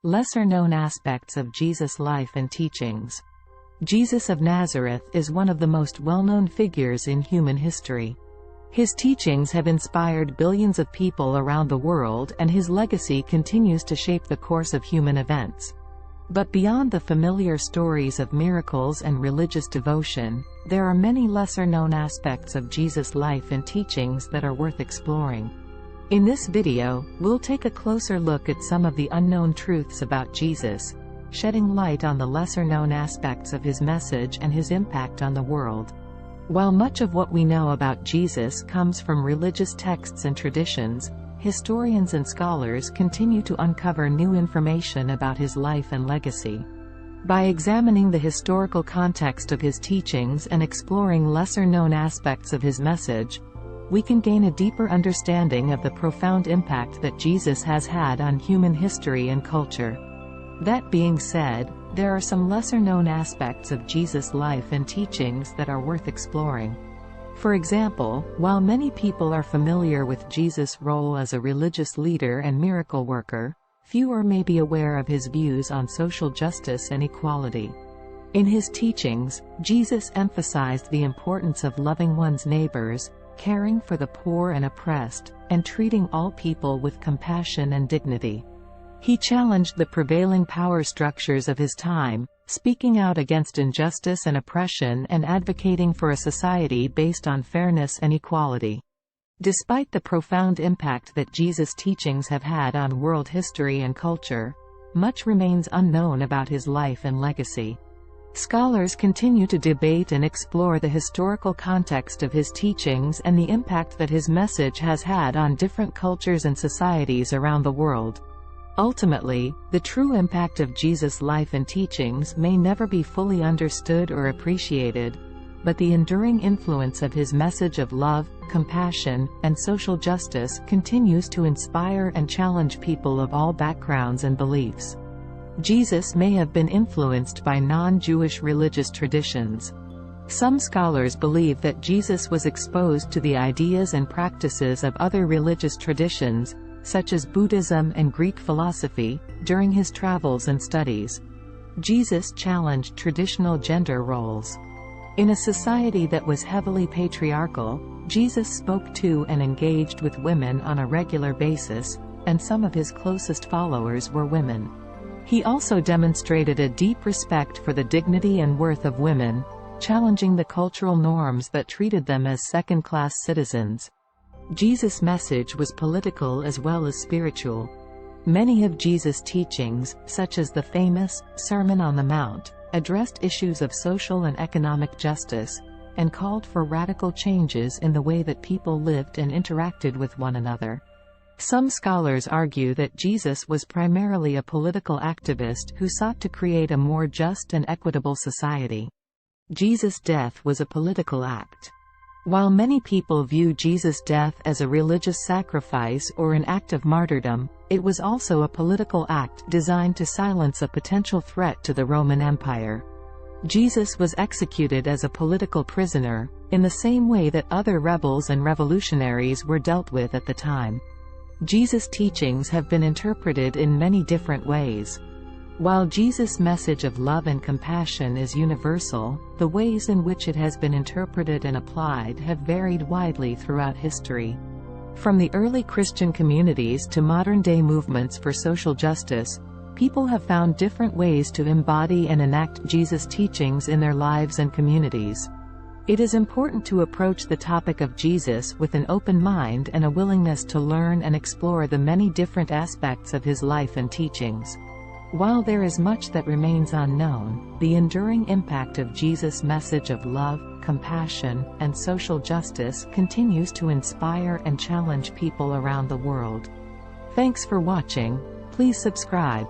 Lesser-known aspects of Jesus' life and teachings. Jesus of Nazareth is one of the most well-known figures in human history. His teachings have inspired billions of people around the world, and his legacy continues to shape the course of human events. But beyond the familiar stories of miracles and religious devotion, there are many lesser-known aspects of Jesus' life and teachings that are worth exploring. In this video, we'll take a closer look at some of the unknown truths about Jesus, shedding light on the lesser-known aspects of his message and his impact on the world. While much of what we know about Jesus comes from religious texts and traditions, historians and scholars continue to uncover new information about his life and legacy. By examining the historical context of his teachings and exploring lesser-known aspects of his message, we can gain a deeper understanding of the profound impact that Jesus has had on human history and culture. That being said, there are some lesser-known aspects of Jesus' life and teachings that are worth exploring. For example, while many people are familiar with Jesus' role as a religious leader and miracle worker, fewer may be aware of his views on social justice and equality. In his teachings, Jesus emphasized the importance of loving one's neighbors, caring for the poor and oppressed, and treating all people with compassion and dignity. He challenged the prevailing power structures of his time, speaking out against injustice and oppression and advocating for a society based on fairness and equality. Despite the profound impact that Jesus' teachings have had on world history and culture, much remains unknown about his life and legacy. Scholars continue to debate and explore the historical context of his teachings and the impact that his message has had on different cultures and societies around the world. Ultimately, the true impact of Jesus' life and teachings may never be fully understood or appreciated, but the enduring influence of his message of love, compassion, and social justice continues to inspire and challenge people of all backgrounds and beliefs. Jesus may have been influenced by non-Jewish religious traditions. Some scholars believe that Jesus was exposed to the ideas and practices of other religious traditions, such as Buddhism and Greek philosophy, during his travels and studies. Jesus challenged traditional gender roles. In a society that was heavily patriarchal, Jesus spoke to and engaged with women on a regular basis, and some of his closest followers were women. He also demonstrated a deep respect for the dignity and worth of women, challenging the cultural norms that treated them as second-class citizens. Jesus' message was political as well as spiritual. Many of Jesus' teachings, such as the famous Sermon on the Mount, addressed issues of social and economic justice, and called for radical changes in the way that people lived and interacted with one another. Some scholars argue that Jesus was primarily a political activist who sought to create a more just and equitable society. Jesus' death was a political act. While many people view Jesus' death as a religious sacrifice or an act of martyrdom, it was also a political act designed to silence a potential threat to the Roman Empire. Jesus was executed as a political prisoner, in the same way that other rebels and revolutionaries were dealt with at the time. Jesus' teachings have been interpreted in many different ways. While Jesus' message of love and compassion is universal, the ways in which it has been interpreted and applied have varied widely throughout history. From the early Christian communities to modern-day movements for social justice, people have found different ways to embody and enact Jesus' teachings in their lives and communities. It is important to approach the topic of Jesus with an open mind and a willingness to learn and explore the many different aspects of his life and teachings. While there is much that remains unknown, the enduring impact of Jesus' message of love, compassion, and social justice continues to inspire and challenge people around the world. Thanks for watching. Please subscribe.